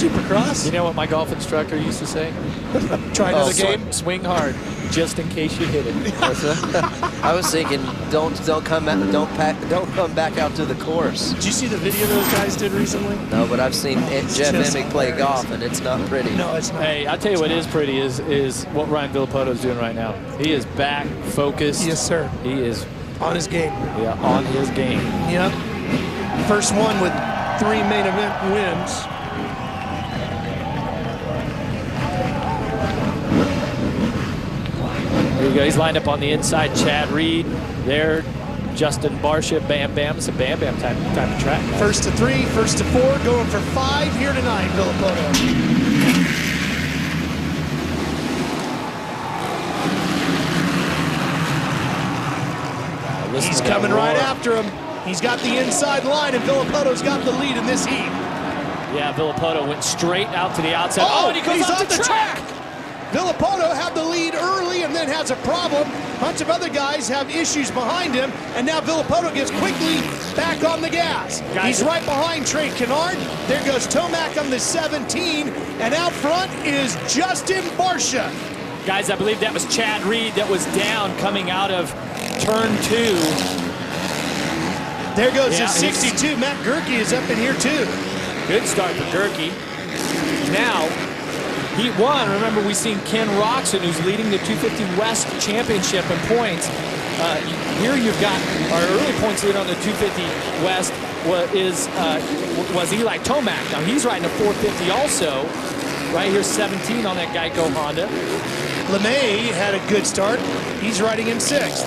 Supercross. You know what my golf instructor used to say? Try another game. Swing hard, just in case you hit it. I was thinking, don't come back out to the course. Did you see the video those guys did recently? No, but I've seen Jeff Emig play golf, and it's not pretty. No, it's not. Hey, I'll tell you what is pretty is what Ryan Villopoto is doing right now. He is back, focused. Yes, sir. He is On his game. Yeah, on his game. Yep. First one with 3 main event wins. There you go. He's lined up on the inside. Chad Reed there. Justin Barsha. Bam Bam. It's a Bam Bam type of track. Guys. First to 3, first to 4, going for 5 here tonight, Villopoto. He's coming right after him. He's got the inside line, and Villopoto's got the lead in this heat. Yeah, Villopoto went straight out to the outside. Oh, and he goes off the track. Villopoto had the lead early and then has a problem. A bunch of other guys have issues behind him, and now Villopoto gets quickly back on the gas. He's right behind Trey Kennard. There goes Tomac on the 17, and out front is Justin Barsha. Guys, I believe that was Chad Reed that was down coming out of turn 2. There goes his 62. Matt Gerke is up in here too. Good start for Gerke. Now, Heat 1, remember we've seen Ken Roxon, who's leading the 250 West Championship in points. Here you've got our early points leader on the 250 West was Eli Tomac. Now he's riding a 450 also. Right here, 17 on that Geico Honda. LeMay had a good start. He's riding in 6th.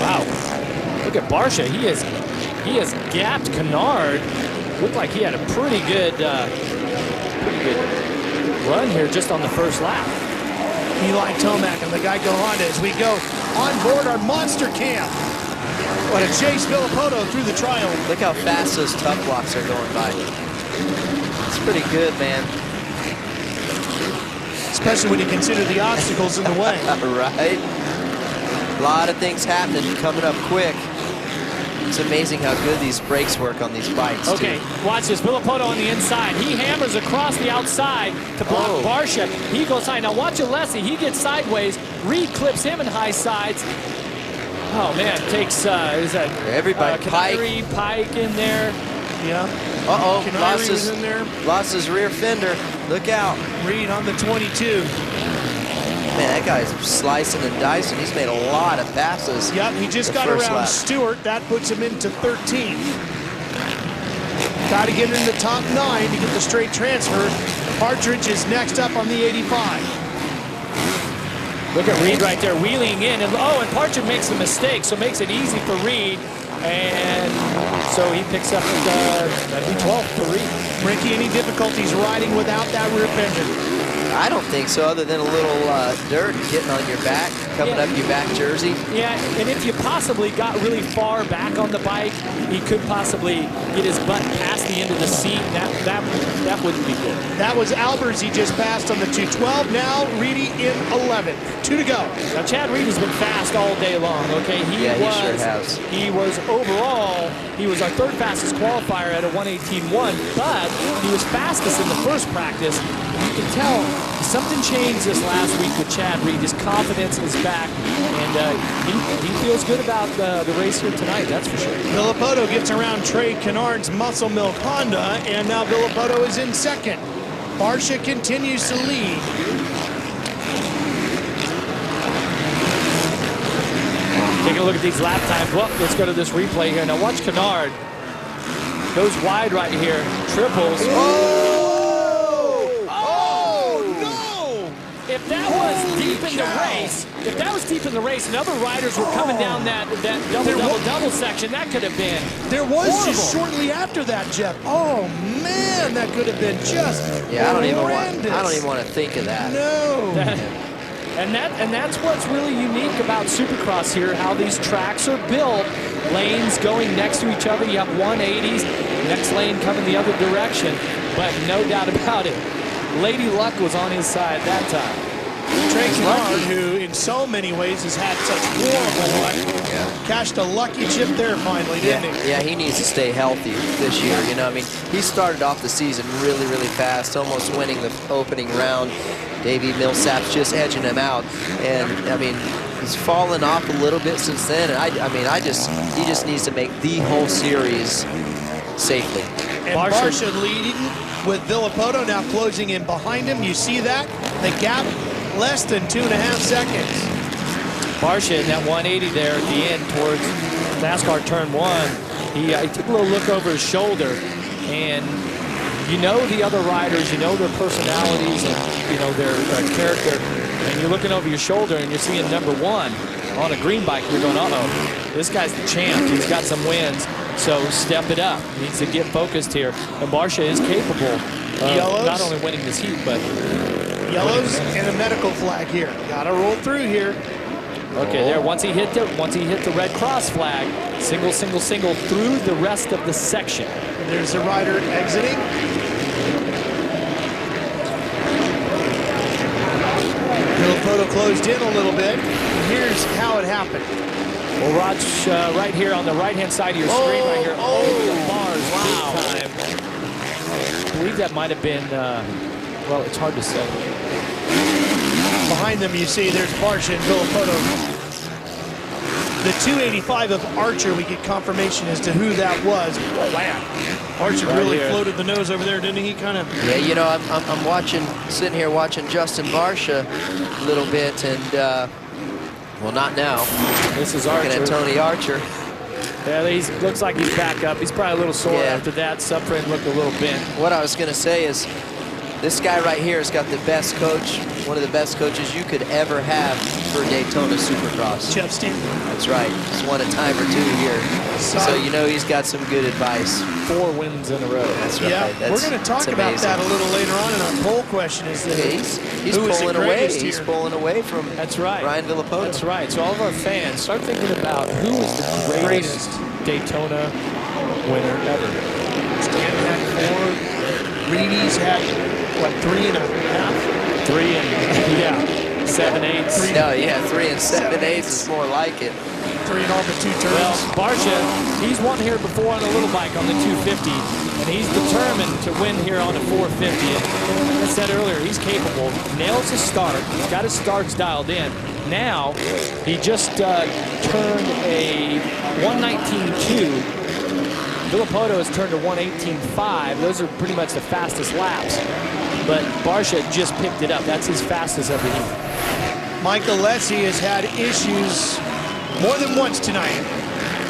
Wow. Look at Barsha. He has gapped Kennard. Looked like he had a pretty good run here just on the first lap. Eli Tomac and the Geico Honda as we go on board our monster camp. What a chase Villopoto through the trial. Look how fast those tough blocks are going by. It's pretty good, man. Especially when you consider the obstacles in the way. Right? A lot of things happening, coming up quick. It's amazing how good these brakes work on these bikes, Okay, too. watch this. Villopoto on the inside. He hammers across the outside to block Barsha. He goes high. Now watch Alessi. He gets sideways. Reed clips him in high sides. Oh, man. Takes, is that everybody? Pike in there. Yeah. Uh-oh. Lost his rear fender. Look out. Reed on the 22. Man, that guy's slicing and dicing. He's made a lot of passes. Yep, he just got around Stewart. That puts him into 13. Got to get in the top 9 to get the straight transfer. Partridge is next up on the 85. Look at Reed right there wheeling in. And Partridge makes a mistake, so makes it easy for Reed. And so he picks up that'd be 12 for Reed. Ricky, any difficulties riding without that rear fender? I don't think so, other than a little dirt getting on your back, coming up your back jersey. Yeah, and if you possibly got really far back on the bike, he could possibly get his butt past the end of the seat. That wouldn't be good. That was Albers. He just passed on the 212. Now Reedy in 11. 2 to go. Now Chad Reed has been fast all day long. Okay, he sure has. He was overall. He was our 3rd fastest qualifier at a 1:18.1, but he was fastest in the first practice. You can tell something changed this last week with Chad Reed. His confidence is back, and he feels good about the race here tonight, that's for sure. Villopoto gets around Trey Kennard's Muscle Milk Honda, and now Villopoto is in 2nd. Barsha continues to lead. Taking a look at these lap times. Well, let's go to this replay here. Now watch Kennard. Goes wide right here. Triples. If that was deep in the race, and other riders were coming down that double section, that could have been was just shortly after that, Jeff. Oh man, that could have been just I don't even want to think of that. No. And that's what's really unique about Supercross here, how these tracks are built. Lanes going next to each other. You have 180s, next lane coming the other direction. But no doubt about it, Lady Luck was on his side that time. Trey Kennard, who in so many ways has had such horrible luck, cashed a lucky chip there finally, didn't he? Yeah, he needs to stay healthy this year. You know, I mean, he started off the season really, really fast, almost winning the opening round. Davey Millsap's just edging him out, and I mean, he's fallen off a little bit since then. And he just needs to make the whole series safely. And Barsha leading with Villapoto now closing in behind him. You see that? The gap less than 2.5 seconds. Barsha in that 180 there at the end towards NASCAR turn 1. He took a little look over his shoulder, and you know the other riders, you know their personalities, and you know their character, and you're looking over your shoulder and you're seeing number 1 on a green bike. You're going, uh-oh, this guy's the champ. He's got some wins. So step it up. He needs to get focused here. And Barsha is capable of not only winning this heat, but yellows and a medical flag here. Got to roll through here. Okay, there. Once he hit the red cross flag, single through the rest of the section. And there's the rider exiting. Villapoto closed in a little bit. Here's how it happened. Well, Raj, right here on the right-hand side of your screen, right here, over the bars, big time. I believe that might have been, well, it's hard to say. Behind them, you see there's Barsha and Villapoto. The 285 of Archer, we get confirmation as to who that was. Oh, wow. Archer Right really here. floated the nose over there, didn't he? Kind of. Yeah, you know, I'm watching, sitting here watching Justin Barsha a little bit, and well, not now. This is Looking Archer. at Tony Archer. Yeah, he looks like he's back up. He's probably a little sore after that. Subframe looked a little bent. What I was going to say is, this guy right here has got the best coach, one of the best coaches you could ever have for Daytona Supercross. Jeff Stanton. That's right. He's won a time or 2 here. So you know he's got some good advice. 4 wins in a row. That's right. Yeah, That's, we're going to talk about that a little later on in our poll question. Is that he's who is pulling the away. greatest He's here? pulling away from That's right. Ryan Villapoto. That's right. So all of our fans, start thinking about who is the greatest Daytona winner ever. Stanton had 4. Reedy's had, what, 3.5? 3 and, yeah, 7/8. No, yeah, 3 and 7/8 is more like it. 3 and all but 2 turns. Well, Barsha, he's won here before on a little bike on the 250, and he's determined to win here on a 450. And like I said earlier, he's capable. Nails his start. He's got his starts dialed in. Now, he just turned a 119.2. Villapoto has turned a 118.5. Those are pretty much the fastest laps. But Barsha just picked it up. That's his fastest of the heat. Michael Lessie has had issues more than once tonight,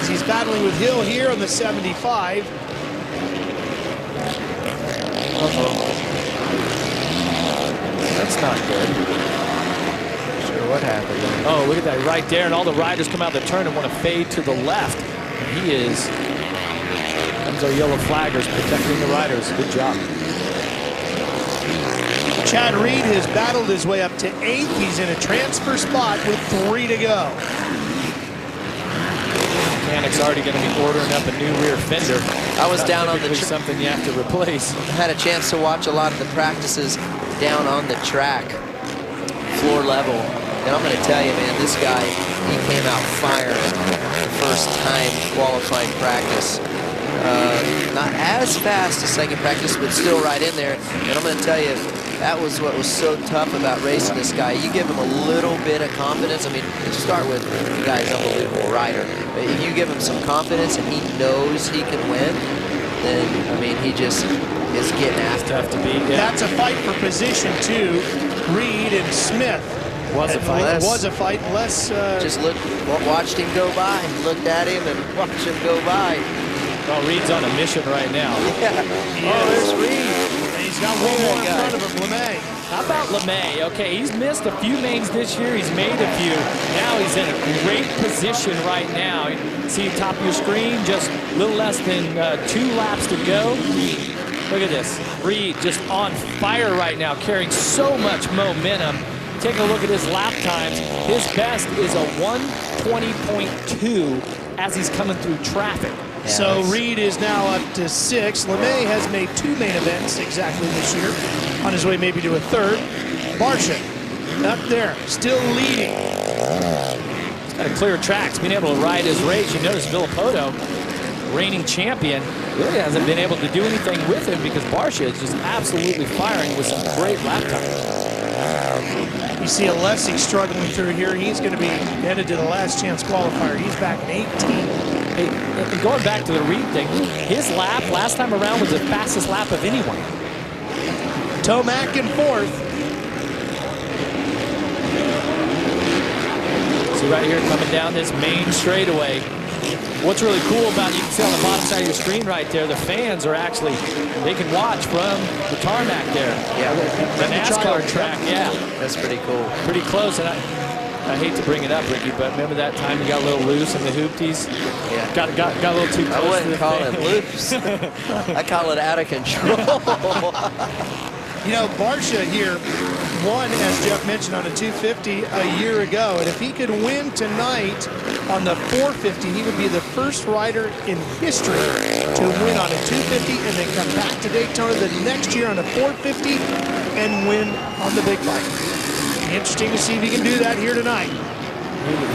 as he's battling with Hill here on the 75. That's not good. Sure, what happened there? Oh, look at that right there. And all the riders come out of the turn and want to fade to the left. And he is. Those are yellow flaggers protecting the riders. Good job. Chad Reed has battled his way up to 8th. He's in a transfer spot with 3 to go. Mechanic's already going to be ordering up a new rear fender. I was down on the Typically something you have to replace. I had a chance to watch a lot of the practices down on the track, floor level. And I'm going to tell you, man, this guy, he came out firing the first time qualifying practice. Not as fast as second practice, but still right in there. And I'm going to tell you, that was what was so tough about racing this guy. You give him a little bit of confidence. I mean, to start with, the guy's an unbelievable rider. But if you give him some confidence and he knows he can win, then, I mean, he just is getting after it. Tough to beat. Yeah. That's a fight for position, too. Reed and Smith. Was a fight. It was a fight. Les Just watched him go by, looked at him and watched him go by. Well, Reed's on a mission right now. Yeah. Oh, there's Reed. And he's got one more in front of him, LeMay. How about LeMay? Okay, he's missed a few mains this year. He's made a few. Now he's in a great position right now. You see the top of your screen, just a little less than 2 laps to go. Look at this. Reed just on fire right now, carrying so much momentum. Take a look at his lap times. His best is a 120.2 as he's coming through traffic. Yeah, So Reed is now up to 6. LeMay has made 2 main events exactly this year, on his way maybe to a 3rd. Barsha up there, still leading. He's got to clear tracks, being able to ride his race. You notice Villapoto, reigning champion, really hasn't been able to do anything with him because Barcia is just absolutely firing with some great lap time. You see Alessi struggling through here. He's going to be headed to the last chance qualifier. He's back in 18. Hey, and going back to the Reed thing, his lap last time around was the fastest lap of anyone. Tomac in fourth. See right here coming down this main straightaway. What's really cool about, you can see on the bottom side of your screen right there, the fans are actually, they can watch from the tarmac there. Yeah. The NASCAR track, yeah. That's pretty cool. Pretty close, and I hate to bring it up, Ricky, but remember that time you got a little loose in the hoopties? Yeah. Got a little too close. I wouldn't call fan. it loose. I call it out of control. You know, Barcia here won, as Jeff mentioned, on a 250 a year ago. And if he could win tonight on the 450, he would be the first rider in history to win on a 250 and then come back to Daytona the next year on a 450 and win on the big bike. Interesting to see if he can do that here tonight.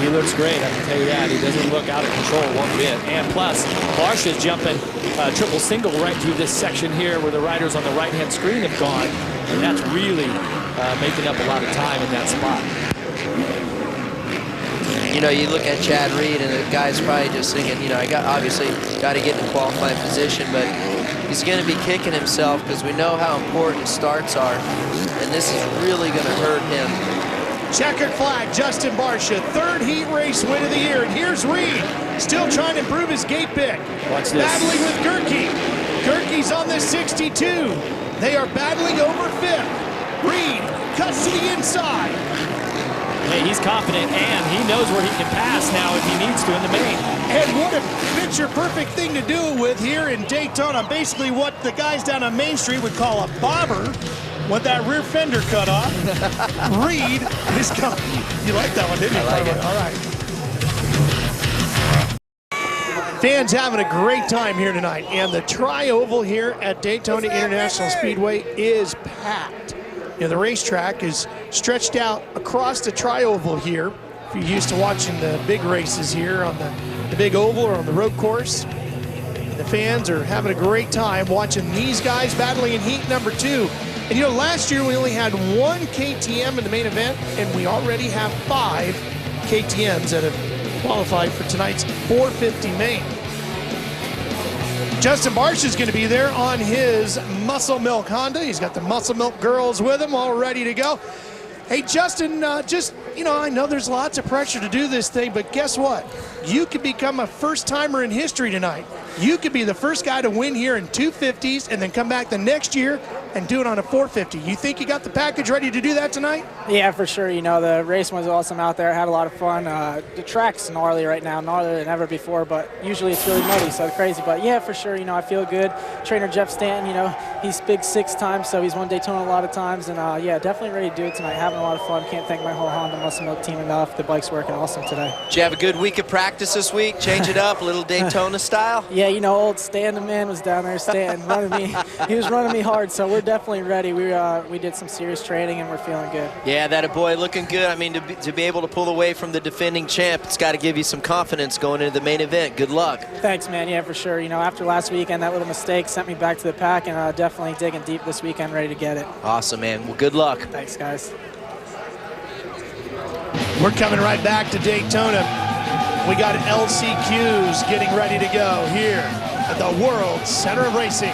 He looks great, I can tell you that. He doesn't look out of control one bit. And plus, Barcia's jumping triple single right through this section here where the riders on the right-hand screen have gone. And that's really making up a lot of time in that spot. You know, you look at Chad Reed and the guy's probably just thinking, you know, obviously got to get in qualifying position, but he's going to be kicking himself because we know how important starts are. And this is really going to hurt him. Checkered flag, Justin Barcia, third heat race win of the year. And here's Reed, still trying to improve his gate pick. Watch this. Battling with Gerke. Gerke's on the 62. They are battling over fifth. Reed cuts to the inside. Hey, he's confident, and he knows where he can pass now if he needs to in the main. And what a picture-perfect thing to do it with here in Daytona. Basically what the guys down on Main Street would call a bobber. With that rear fender cut off, Reed is coming. You like that one, didn't you? I like it. All right. Fans having a great time here tonight, and the tri-oval here at Daytona International Speedway is packed. You know, the racetrack is stretched out across the tri-oval here. If you're used to watching the big races here on the big oval or on the road course, the fans are having a great time watching these guys battling in heat number 2. And you know, last year we only had 1 KTM in the main event, and we already have 5 KTMs that have qualified for tonight's 450 main. Justin Barcia is going to be there on his Muscle Milk Honda. He's got the Muscle Milk girls with him, all ready to go. Hey, Justin, you know, I know there's lots of pressure to do this thing, but guess what? You could become a first-timer in history tonight. You could be the first guy to win here in 250s and then come back the next year and do it on a 450. You think you got the package ready to do that tonight? Yeah, for sure. You know, the race was awesome out there. I had a lot of fun. The track's gnarly right now, gnarlier than ever before, but usually it's really muddy, so it's crazy. But yeah, for sure, you know, I feel good. Trainer Jeff Stanton, you know, he's big 6 times, so he's won Daytona a lot of times. And yeah, definitely ready to do it tonight. Having a lot of fun. Can't thank my whole Honda Muscle Milk team enough. The bike's working awesome today. Did you have a good week of practice this week? Change it up, a little Daytona style? Yeah, you know, old Stan the man was down there, Stan, running me. He was running me hard, so we're definitely ready. We did some serious training, and we're feeling good. Yeah, that boy looking good. I mean, to be able to pull away from the defending champ, it's got to give you some confidence going into the main event. Good luck. Thanks, man. Yeah, for sure. You know, after last weekend, that little mistake sent me back to the pack, and definitely digging deep this weekend, ready to get it. Awesome, man. Well, good luck. Thanks, guys. We're coming right back to Daytona. We got LCQs getting ready to go here at the World Center of Racing.